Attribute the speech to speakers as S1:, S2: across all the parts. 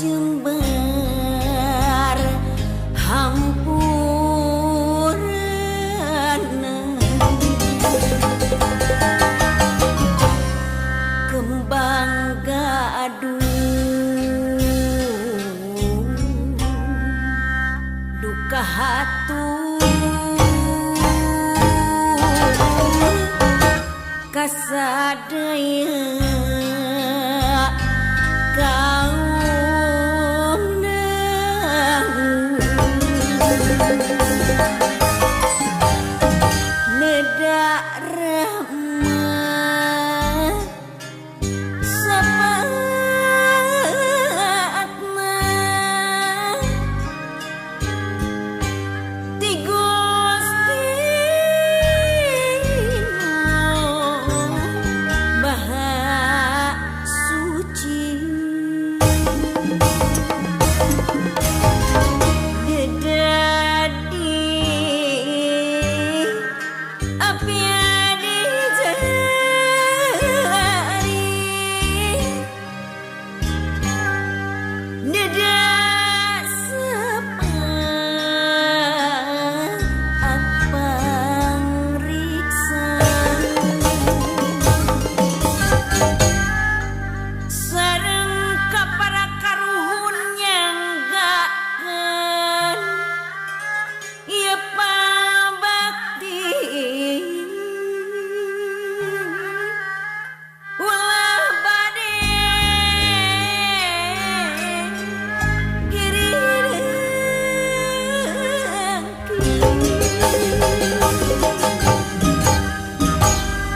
S1: Jember hampurana kembang gaduh duka hatu kasadaya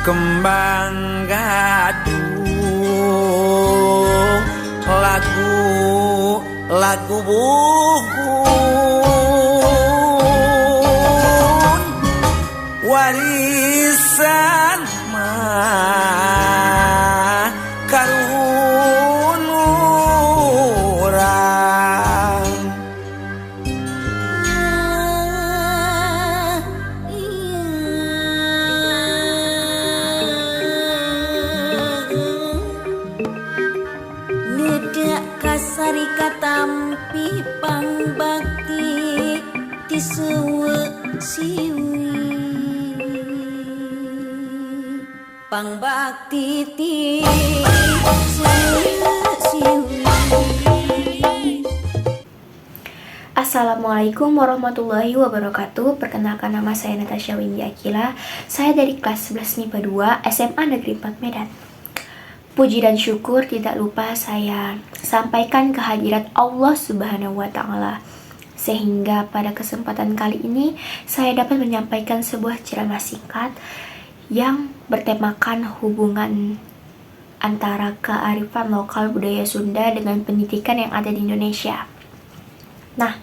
S2: kembang gaduh lagu buhun warisan mah karun urang
S1: kasari katampi pangbakti ti suwe siwi pangbakti ti suwe siwi.
S3: Assalamualaikum warahmatullahi wabarakatuh. Perkenalkan, nama saya Natasha Windy Akila. Saya dari kelas 11 MIPA 2 SMA Negeri 4 Medan. Puji dan syukur tidak lupa saya sampaikan kehadirat Allah Subhanahu wa Ta'ala, sehingga pada kesempatan kali ini saya dapat menyampaikan sebuah ceramah singkat yang bertemakan hubungan antara kearifan lokal budaya Sunda dengan pendidikan yang ada di Indonesia. Nah,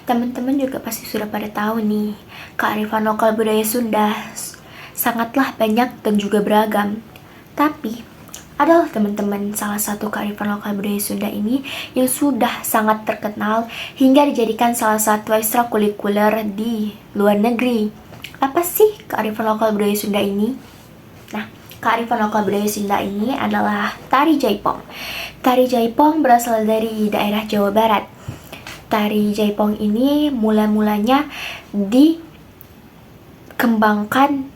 S3: teman-teman juga pasti sudah pada tahu nih, kearifan lokal budaya Sunda sangatlah banyak dan juga beragam. Tapi adalah teman-teman salah satu kearifan lokal budaya Sunda ini yang sudah sangat terkenal hingga dijadikan salah satu ekstrakurikuler di luar negeri. Apa sih kearifan lokal budaya Sunda ini? Nah, kearifan lokal budaya Sunda ini adalah tari Jaipong. Tari Jaipong berasal dari daerah Jawa Barat. Tari Jaipong ini mula-mulanya dikembangkan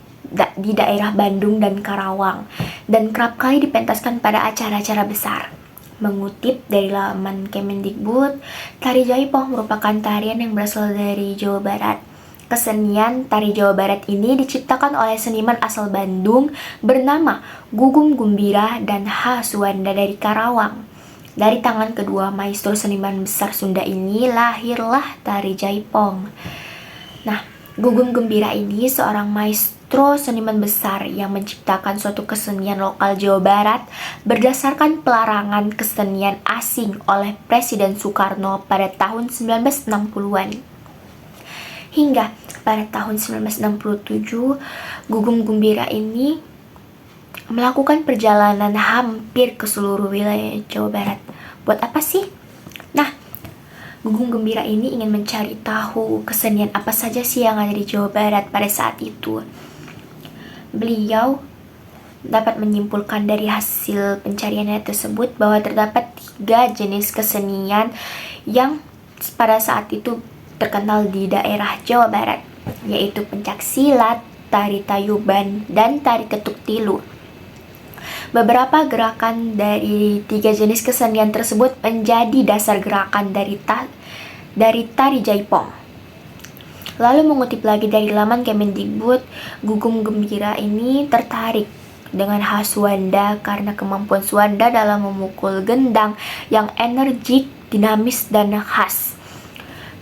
S3: di daerah Bandung dan Karawang dan kerap kali dipentaskan pada acara-acara besar. Mengutip dari laman Kemendikbud, tari Jaipong merupakan tarian yang berasal dari Jawa Barat. Kesenian tari Jawa Barat ini diciptakan oleh seniman asal Bandung bernama Gugum Gumbira dan H. Suwanda dari Karawang. Dari tangan kedua maestro seniman besar Sunda ini lahirlah tari Jaipong. Nah, Gugum Gumbira ini seorang maestro seniman besar yang menciptakan suatu kesenian lokal Jawa Barat berdasarkan pelarangan kesenian asing oleh Presiden Soekarno pada tahun 1960-an. Hingga pada tahun 1967, Gugum Gumbira ini melakukan perjalanan hampir ke seluruh wilayah Jawa Barat. Buat apa sih? Nah, Gugum Gumbira ini ingin mencari tahu kesenian apa saja sih yang ada di Jawa Barat pada saat itu. Beliau dapat menyimpulkan dari hasil pencariannya tersebut bahwa terdapat 3 jenis kesenian yang pada saat itu terkenal di daerah Jawa Barat, yaitu pencaksilat, tari tayuban, dan tari ketuk tilu. Beberapa gerakan dari 3 jenis kesenian tersebut menjadi dasar gerakan dari tari jaipong. Lalu mengutip lagi dari laman Kemendikbud, Gugum Gembira ini tertarik dengan khas Suanda karena kemampuan Suanda dalam memukul gendang yang energik, dinamis, dan khas.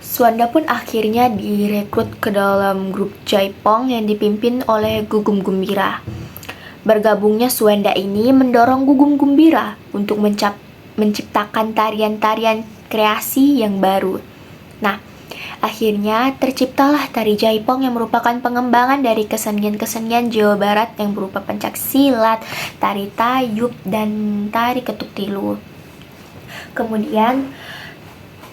S3: Suanda pun akhirnya direkrut ke dalam grup Jaipong yang dipimpin oleh Gugum Gembira. Bergabungnya Suanda ini mendorong Gugum Gembira untuk menciptakan tarian-tarian kreasi yang baru. Nah, akhirnya terciptalah tari Jaipong yang merupakan pengembangan dari kesenian-kesenian Jawa Barat yang berupa pencaksilat, tari tayub, dan tari ketuk tilu. Kemudian,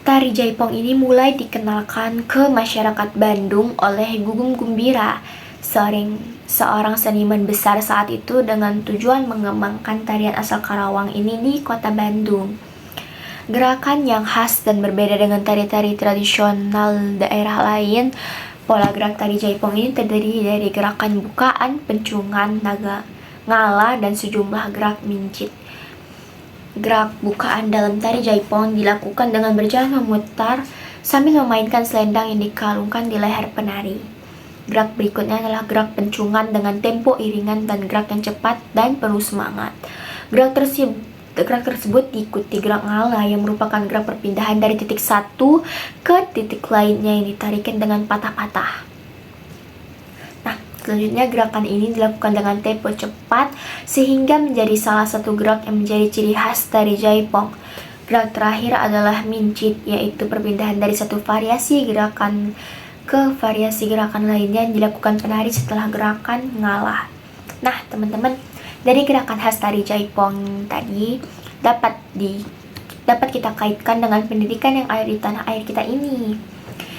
S3: tari Jaipong ini mulai dikenalkan ke masyarakat Bandung oleh Gugum Gembira, seorang seniman besar saat itu dengan tujuan mengembangkan tarian asal Karawang ini di kota Bandung. Gerakan yang khas dan berbeda dengan tari-tari tradisional daerah lain, pola gerak tari Jaipong ini terdiri dari gerakan bukaan, pencungan, naga, ngala, dan sejumlah gerak mincit. Gerak bukaan dalam tari Jaipong dilakukan dengan berjalan memutar sambil memainkan selendang yang dikalungkan di leher penari. Gerak berikutnya adalah gerak pencungan dengan tempo iringan dan gerak yang cepat dan penuh semangat. Gerak tersebut diikuti gerak ngala yang merupakan gerak perpindahan dari titik satu ke titik lainnya yang ditarikan dengan patah-patah. Nah, selanjutnya gerakan ini dilakukan dengan tempo cepat sehingga menjadi salah satu gerak yang menjadi ciri khas tari Jaipong. Gerak terakhir adalah mincit, yaitu perpindahan dari satu variasi gerakan ke variasi gerakan lainnya yang dilakukan penari setelah gerakan ngala. Nah, teman-teman, dari gerakan khas tari Jaipong tadi dapat kita kaitkan dengan pendidikan yang ada di tanah air kita ini.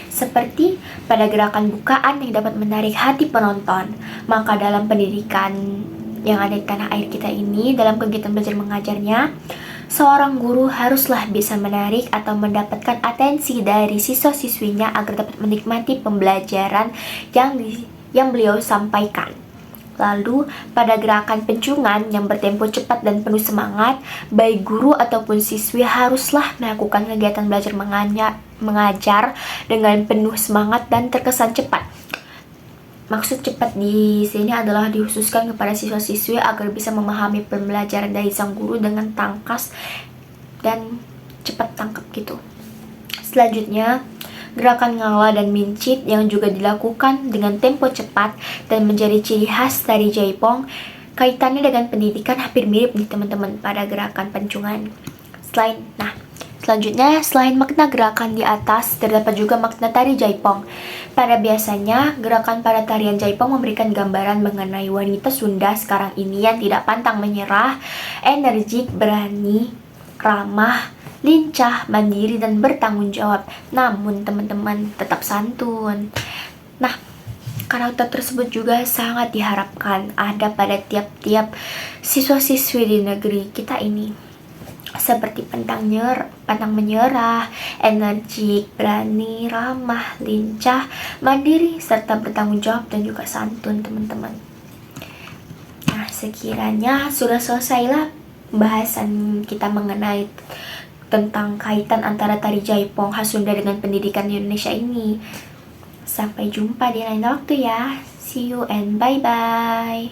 S3: Seperti pada gerakan bukaan yang dapat menarik hati penonton, maka dalam pendidikan yang ada di tanah air kita ini, dalam kegiatan belajar mengajarnya, seorang guru haruslah bisa menarik atau mendapatkan atensi dari siswa-siswinya agar dapat menikmati pembelajaran yang beliau sampaikan. Lalu, pada gerakan pencungan yang bertempo cepat dan penuh semangat, baik guru ataupun siswi haruslah melakukan kegiatan belajar mengajar dengan penuh semangat dan terkesan cepat. Maksud cepat di sini adalah dikhususkan kepada siswa-siswi agar bisa memahami pembelajaran dari sang guru dengan tangkas dan cepat tangkap gitu. Selanjutnya, gerakan ngala dan mincit yang juga dilakukan dengan tempo cepat dan menjadi ciri khas tari Jaipong, kaitannya dengan pendidikan hampir mirip nih teman-teman pada gerakan pencungan. Selanjutnya, selain makna gerakan di atas, terdapat juga makna tari Jaipong. Pada biasanya, gerakan pada tarian Jaipong memberikan gambaran mengenai wanita Sunda sekarang ini yang tidak pantang menyerah, energik, berani, ramah, lincah, mandiri, dan bertanggung jawab. Namun teman-teman tetap santun. Nah, karakter tersebut juga sangat diharapkan ada pada tiap-tiap siswa-siswi di negeri kita ini. Seperti pantang menyerah, energik, berani, ramah, lincah, mandiri, serta bertanggung jawab dan juga santun, teman-teman. Nah, sekiranya sudah selesailah pembahasan kita mengenai tentang kaitan antara tari Jaipong khas Sunda dengan pendidikan di Indonesia ini. Sampai jumpa di lain waktu ya. See you and bye-bye.